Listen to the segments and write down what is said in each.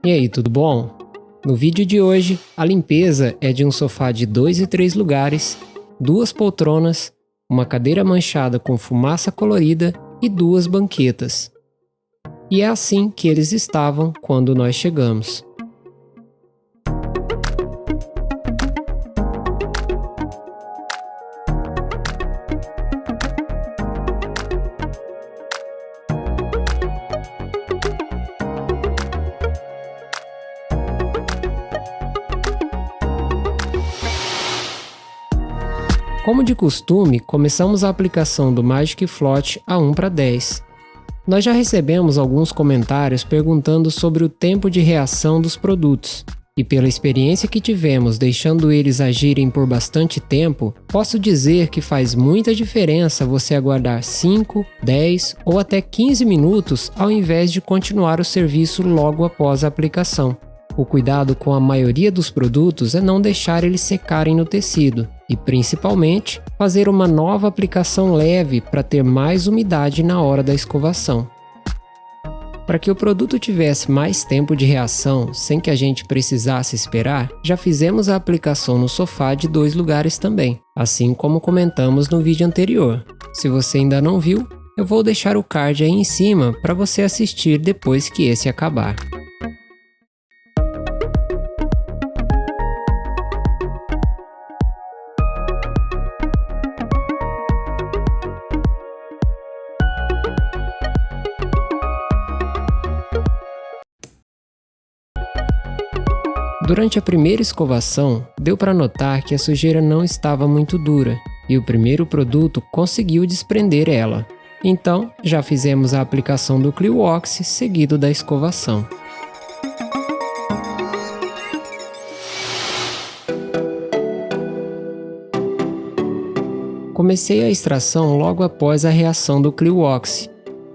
E aí, tudo bom? No vídeo de hoje, a limpeza é de um sofá de 2 e 3 lugares, 2 poltronas, uma cadeira manchada com fumaça colorida e 2 banquetas. E é assim que eles estavam quando nós chegamos. Como de costume, começamos a aplicação do Magic Float a 1:10. Nós já recebemos alguns comentários perguntando sobre o tempo de reação dos produtos, e pela experiência que tivemos deixando eles agirem por bastante tempo, posso dizer que faz muita diferença você aguardar 5, 10 ou até 15 minutos ao invés de continuar o serviço logo após a aplicação. O cuidado com a maioria dos produtos é não deixar eles secarem no tecido e, principalmente, fazer uma nova aplicação leve para ter mais umidade na hora da escovação. Para que o produto tivesse mais tempo de reação sem que a gente precisasse esperar, já fizemos a aplicação no sofá de 2 lugares também, assim como comentamos no vídeo anterior. Se você ainda não viu, eu vou deixar o card aí em cima para você assistir depois que esse acabar. Durante a primeira escovação, deu para notar que a sujeira não estava muito dura e o primeiro produto conseguiu desprender ela. Então, já fizemos a aplicação do Cliox seguido da escovação. Comecei a extração logo após a reação do Cliox.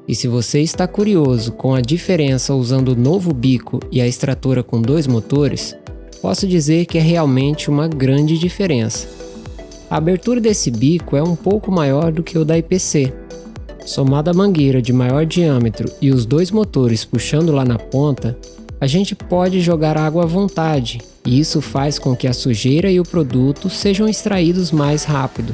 E se você está curioso com a diferença usando o novo bico e a extratora com 2 motores, posso dizer que é realmente uma grande diferença. A abertura desse bico é um pouco maior do que o da IPC. Somado à mangueira de maior diâmetro e os 2 motores puxando lá na ponta, a gente pode jogar água à vontade, e isso faz com que a sujeira e o produto sejam extraídos mais rápido.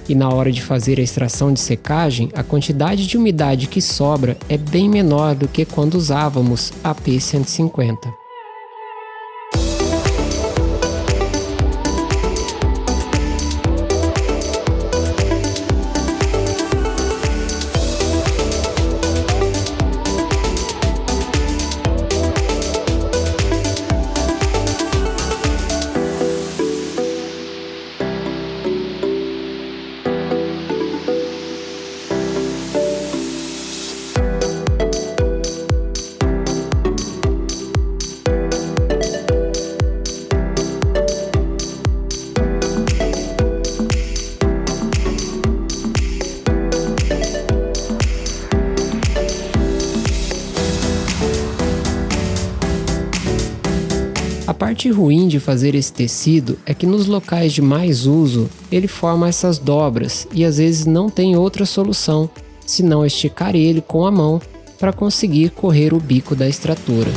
E na hora de fazer a extração de secagem, a quantidade de umidade que sobra é bem menor do que quando usávamos a P150. A parte ruim de fazer esse tecido é que nos locais de mais uso, ele forma essas dobras e às vezes não tem outra solução, senão esticar ele com a mão para conseguir correr o bico da extratora.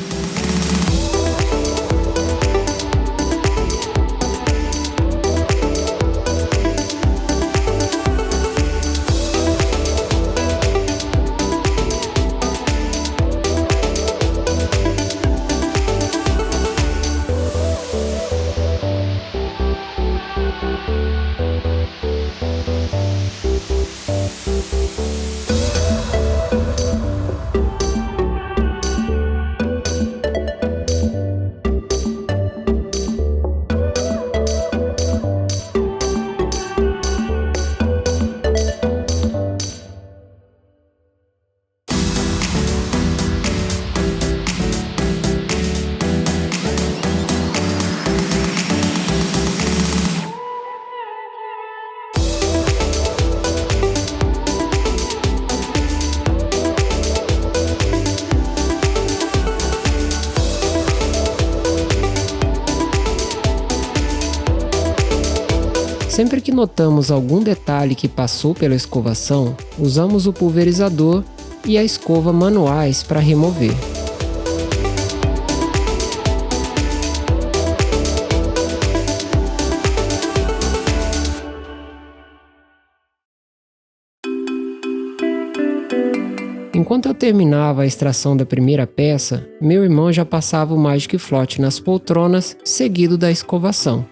Sempre que notamos algum detalhe que passou pela escovação, usamos o pulverizador e a escova manuais para remover. Enquanto eu terminava a extração da primeira peça, meu irmão já passava o Magic Float nas poltronas, seguido da escovação.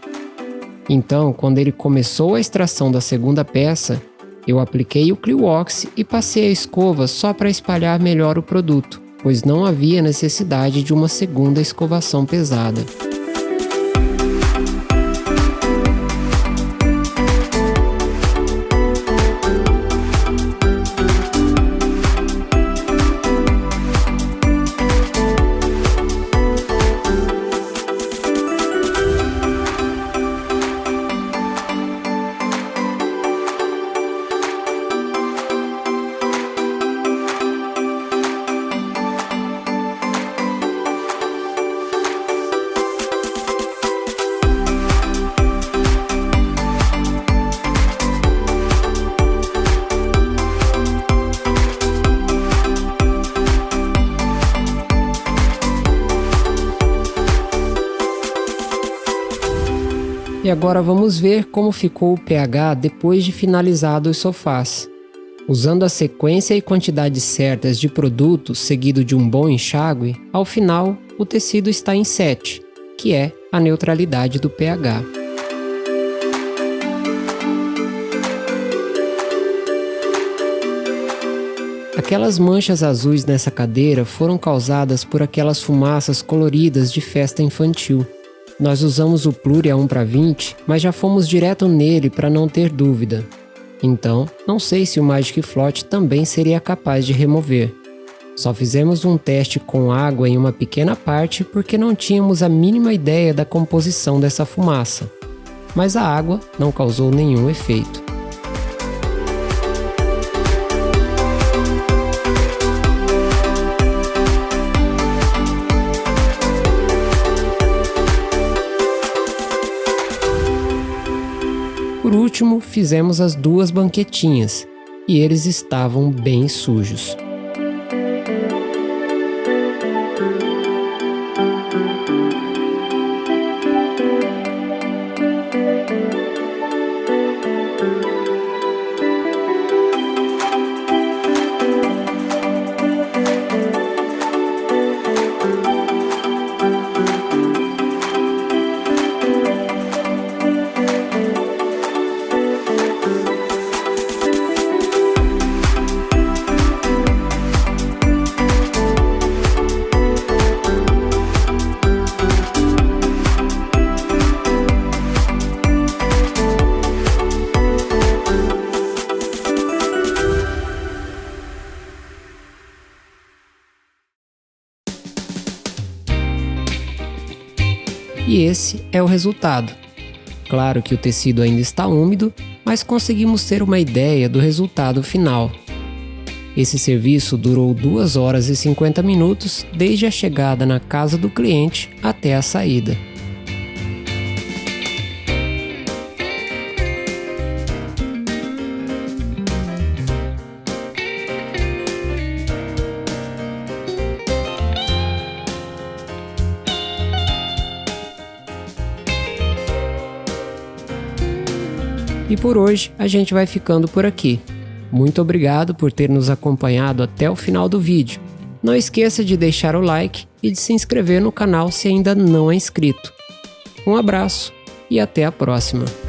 Então, quando ele começou a extração da segunda peça, eu apliquei o Cliox e passei a escova só para espalhar melhor o produto, pois não havia necessidade de uma segunda escovação pesada. E agora vamos ver como ficou o pH depois de finalizado os sofás. Usando a sequência e quantidade certas de produto seguido de um bom enxágue, ao final o tecido está em 7, que é a neutralidade do pH. Aquelas manchas azuis nessa cadeira foram causadas por aquelas fumaças coloridas de festa infantil. Nós usamos o Pluri a 1:20, mas já fomos direto nele para não ter dúvida. Então, não sei se o Magic Float também seria capaz de remover. Só fizemos um teste com água em uma pequena parte porque não tínhamos a mínima ideia da composição dessa fumaça. Mas a água não causou nenhum efeito. Por último, fizemos as duas banquetinhas, e eles estavam bem sujos. E esse é o resultado. Claro que o tecido ainda está úmido, mas conseguimos ter uma ideia do resultado final. Esse serviço durou 2 horas e 50 minutos desde a chegada na casa do cliente até a saída. E por hoje a gente vai ficando por aqui. Muito obrigado por ter nos acompanhado até o final do vídeo. Não esqueça de deixar o like e de se inscrever no canal se ainda não é inscrito. Um abraço e até a próxima!